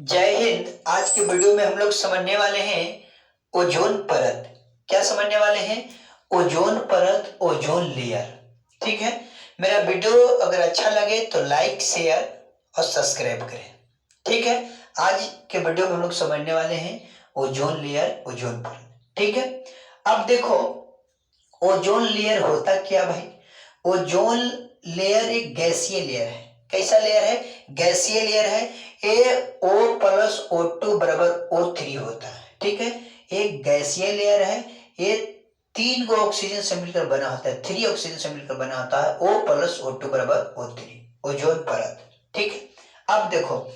जय हिंद। आज के वीडियो में हम लोग समझने वाले हैं ओजोन परत। क्या समझने वाले हैं? ओजोन परत, ओजोन लेयर। ठीक है। मेरा वीडियो अगर अच्छा लगे तो लाइक, शेयर और सब्सक्राइब करें। ठीक है। आज के वीडियो में हम लोग समझने वाले हैं ओजोन लेयर, ओजोन परत। ठीक है। अब देखो, ओजोन लेयर होता क्या भाई? ओजोन लेयर एक गैसीय लेयर है। कैसा लेयर है? गैसीय लेयर है। ये O प्लस O2 बराबर O3 होता है। ठीक है। एक गैसीय लेयर है। ये 3 गो ऑक्सीजन से मिलकर बना होता है, 3 ऑक्सीजन से मिलकर बना होता है। O प्लस O2 बराबर O3, ओजोन परत। ठीक है। अब देखो,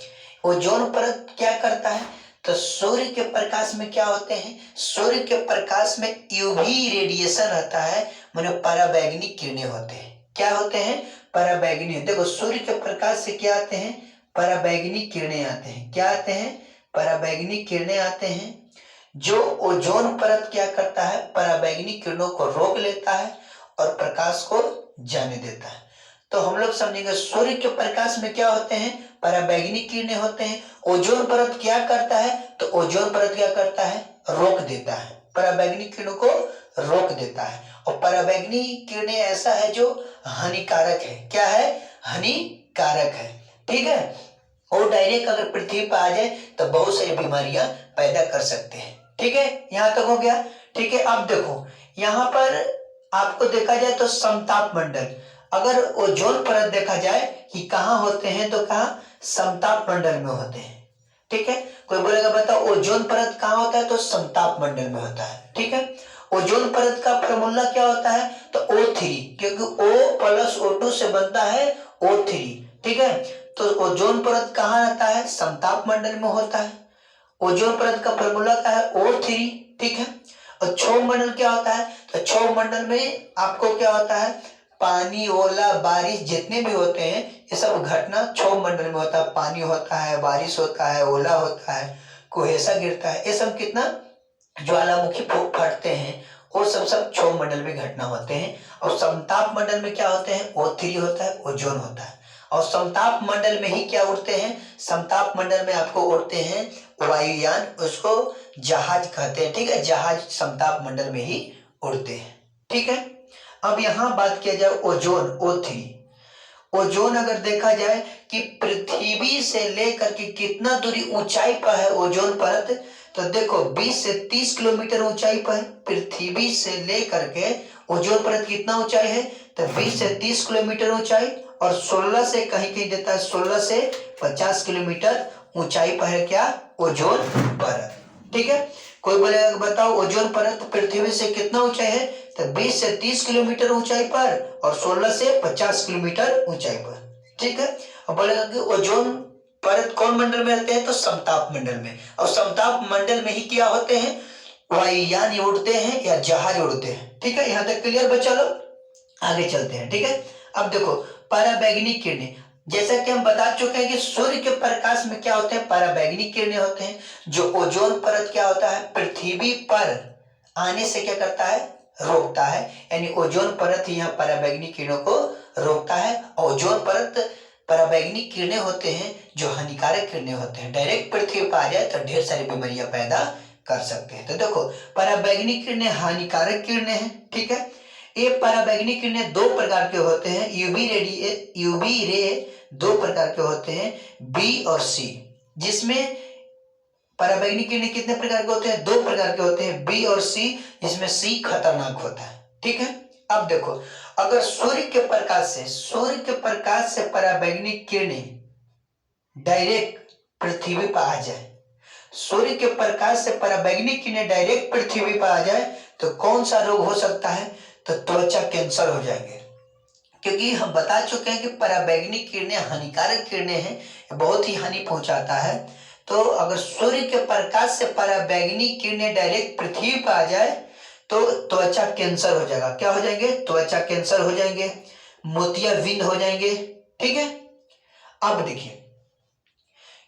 ओजोन परत क्या करता है? तो सूर्य के प्रकाश में क्या होते हैं? सूर्य के प्रकाश में यूवी रेडिएशन आता है, माने पराबैंगनी किरणें होते हैं। क्या होते हैं? पराबैंगनी। देखो, सूर्य के प्रकाश से क्या आते हैं? पराबैंगनी किरणें आते हैं। क्या आते हैं? पराबैंगनी किरणें आते हैं। जो ओजोन परत क्या करता है? पराबैंगनी किरणों को रोक लेता है और प्रकाश को जाने देता है। तो हम लोग समझेंगे, सूर्य के प्रकाश में क्या होते हैं? पराबैंगनी किरणें होते हैं। ओजोन परत क्या करता है? तो ओजोन परत क्या करता है? रोक देता है, पराबैंगनी किरणों को रोक देता है। और पराबैंगनी किरणें ऐसा है जो हानिकारक है। क्या है? हानिकारक है। ठीक है। और डायरेक्ट अगर पृथ्वी पर आ जाए तो बहुत सारी बीमारियां पैदा कर सकते हैं। ठीक है। यहां तक हो गया। ठीक है। अब देखो, यहां पर आपको देखा जाए तो समताप मंडल, अगर ओजोन परत देखा जाए कि कहाँ होते हैं, तो कहाँ? समताप मंडल में होते हैं। ठीक है। कोई बोलेगा बताओ ओजोन परत कहाँ होता है? तो समताप मंडल में होता है। ठीक है। ओजोन परत का फॉर्मूला क्या होता है? तो O3, क्योंकि O प्लस O2 से बनता है O3। ठीक है। तो ओजोन परत कहाँ रहता है? समताप मंडल में होता है। ओजोन परत का फॉर्मूला क्या है? O3। ठीक है। और क्षोभ मंडल क्या होता है? तो क्षोभ मंडल में आपको क्या होता है? पानी, ओला, बारिश जितने भी होते हैं, ये सब घटना क्षोभ मंडल में होता है। पानी होता है, बारिश होता है, ओला होता है, कुहेसा गिरता है, ये सब कितना ज्वालामुखी फटते हैं, वो सब क्षोभ मंडल में घटना होते हैं। और समताप मंडल में क्या होते हैं? O3 होता है, ओजोन होता है। और समताप मंडल में ही क्या उड़ते हैं? समताप मंडल में आपको उड़ते हैं वायुयान, उसको जहाज कहते हैं। ठीक है। जहाज समताप मंडल में ही उड़ते हैं। ठीक है। अब यहां बात किया जाए ओजोन, O3। ओजोन अगर देखा जाए कि पृथ्वी से लेकर के कितना दूरी ऊंचाई पर है ओजोन परत, तो देखो 20 से 30 किलोमीटर ऊंचाई पर पृथ्वी से लेकर के ओजोन परत कितना ऊंचाई है? तो 20 से 30 किलोमीटर ऊंचाई। और 16 से कहीं कहीं देता है 16 से 50 किलोमीटर ऊंचाई पर है क्या? ओजोन परत। ठीक है। कोई बोलेगा बताओ ओजोन परत पृथ्वी से कितना ऊंचाई है? तो 20 से 30 किलोमीटर ऊंचाई पर और 16 से 50 किलोमीटर ऊंचाई पर। ठीक है। और बोलेगा कि ओजोन परत कौन मंडल में रहते हैं? तो समताप मंडल में। और समताप मंडल में ही क्या होते हैं? वायुयान उड़ते हैं या जहाज उड़ते हैं। ठीक है। यहां तक क्लियर बच्चा लोग? आगे चलते हैं। ठीक है। अब देखो, पराबैंगनी किरणें, जैसा कि हम बता चुके हैं कि सूर्य के प्रकाश में क्या होते हैं? पराबैंगनी किरणें होते हैं। जो ओजोन परत क्या होता है? पृथ्वी पर आने से क्या करता है? रोकता है। यानी ओजोन परत ही यहाँ पराबैंगनी किरणों को रोकता है। ओजोन परत पराबैंगनी किरणें होते हैं जो हानिकारक किरणें होते हैं, डायरेक्ट पृथ्वी पर आ जाए तो ढेर सारी बीमारियां पैदा कर सकते हैं। तो देखो, पराबैंगनी किरणें हानिकारक किरणें हैं। ठीक है। ये पराबैंगनी किरणें दो प्रकार के होते हैं। यूवी रे दो प्रकार के होते हैं, बी और सी। जिसमें पराबैंगनी किरणें कितने प्रकार के होते हैं? दो प्रकार के होते हैं, बी और सी, जिसमें सी खतरनाक होता है। ठीक है। अब देखो, अगर सूर्य के प्रकाश से पराबैंगनी किरणें डायरेक्ट पृथ्वी पर आ जाए, सूर्य के प्रकाश से पराबैंगनी किरणें डायरेक्ट पृथ्वी पर आ जाए तो कौन सा रोग हो सकता है? तो त्वचा कैंसर हो जाएंगे। क्योंकि हम बता चुके हैं कि पराबैंगनी किरणें हानिकारक किरणें हैं, बहुत ही हानि पहुंचाता है। तो अगर सूर्य के प्रकाश से पराबैंगनी किरणें डायरेक्ट पृथ्वी पर आ जाए तो त्वचा कैंसर हो जाएगा। क्या हो जाएंगे? त्वचा कैंसर हो जाएंगे, मोतियाबिंद हो जाएंगे। ठीक है। अब देखिए,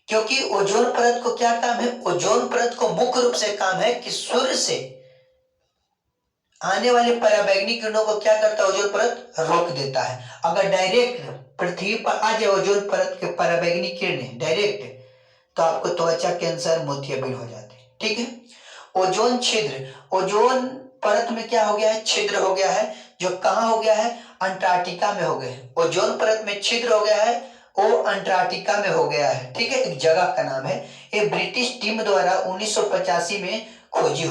क्योंकि ओजोन परत को क्या काम है? ओजोन परत को मुख्य रूप से काम है कि सूर्य से आने वाले पराबैंगनी किरणों को क्या करता है? ओजोन परत रोक देता है। अगर डायरेक्ट पृथ्वी पर आ जाए ओजोन परत के पराबैंगनी किरणें डायरेक्ट, तो आपको त्वचा कैंसर, मोतियाबिंद हो जाते हैं। ठीक है। ओजोन छिद्र, ओजोन परत में क्या हो गया है, छिद्र हो गया है, जो कहाँ हो गया है, अंटार्कटिका में हो गया है। ओजोन परत में छिद्र हो गया है, वो अंटार्कटिका में हो गया है। ठीक है, एक जगह का नाम है। ये ब्रिटिश टीम द्वारा 1985 में खोज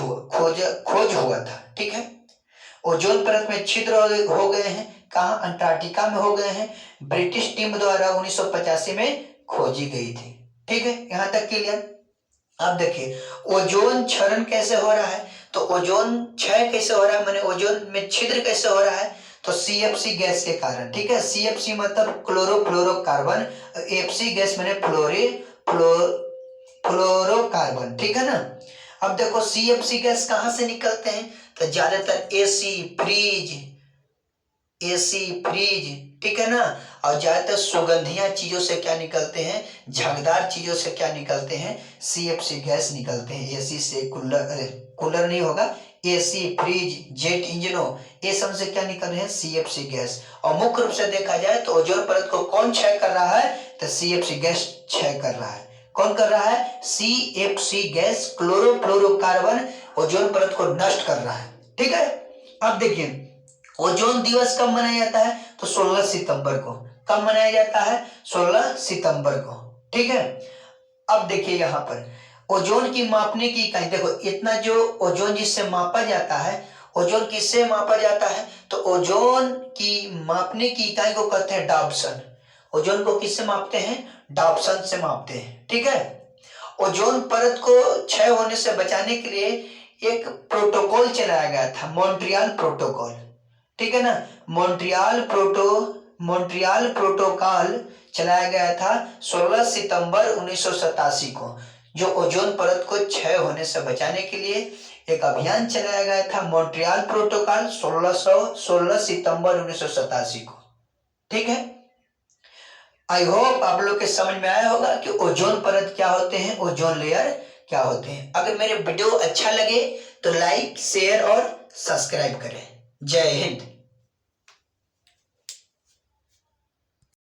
हुआ था। ठीक है, ओजोन परत में छिद्र हो गए हैं, कहाँ, अंटार्कटिका में हो गए हैं। ब्रिटिश टीम द्वारा 1985 में खोजी गई थी। ठीक है, यहां तक क्लियर। अब देखिए ओजोन क्षरण कैसे हो रहा है, तो ओजोन क्षय कैसे हो रहा है, माने ओजोन में छिद्र कैसे हो रहा है, तो CFC गैस के कारण। ठीक है, CFC मतलब क्लोरोफ्लोरोकार्बन, FC गैस माने फ्लोरोकार्बन। ठीक है ना। अब देखो CFC गैस कहां से निकलते हैं, तो ज्यादातर एसी फ्रिज, ठीक है ना, और ज्यादातर सुगंधियां चीजों से क्या निकलते हैं, झगदार चीजों से क्या निकलते हैं, CFC गैस निकलते हैं। एसी से कूलर नहीं होगा, एसी, फ्रिज, जेट इंजनों, ये सब से क्या निकल रहे हैं, CFC गैस। और मुख्य रूप से देखा जाए तो ओजोन परत को कौन क्षय कर रहा है, तो CFC गैस क्षय कर रहा है। कौन कर रहा है, CFC गैस, क्लोरोफ्लोरोकार्बन ओजोन परत को नष्ट कर रहा है। ठीक है। अब देखिए ओजोन दिवस कब मनाया जाता है, तो 16 सितंबर को। कब मनाया जाता है, 16 सितंबर को। ठीक है। अब देखिए यहाँ पर ओजोन की मापने की इकाई, देखो इतना जो ओजोन जिससे मापा जाता है, ओजोन किससे मापा जाता है, तो ओजोन की मापने की इकाई को कहते हैं डाप्सन। ओजोन को किससे मापते हैं, डाप्सन से मापते हैं। ठीक है। ओजोन परत को क्षय होने से बचाने के लिए एक प्रोटोकॉल चलाया गया था, मॉन्ट्रियल प्रोटोकॉल। ठीक है ना, मॉन्ट्रियल प्रोटोकॉल चलाया गया था 16 सितंबर 1987 को, जो ओजोन परत को क्षय होने से बचाने के लिए एक अभियान चलाया गया था, मॉन्ट्रियल प्रोटोकॉल 16 सितंबर 1987 को। ठीक है। आई होप आप लोग के समझ में आया होगा कि ओजोन परत क्या होते हैं, ओजोन लेयर क्या होते हैं। अगर मेरे वीडियो अच्छा लगे तो लाइक, शेयर और सब्सक्राइब करें। जय हिंद।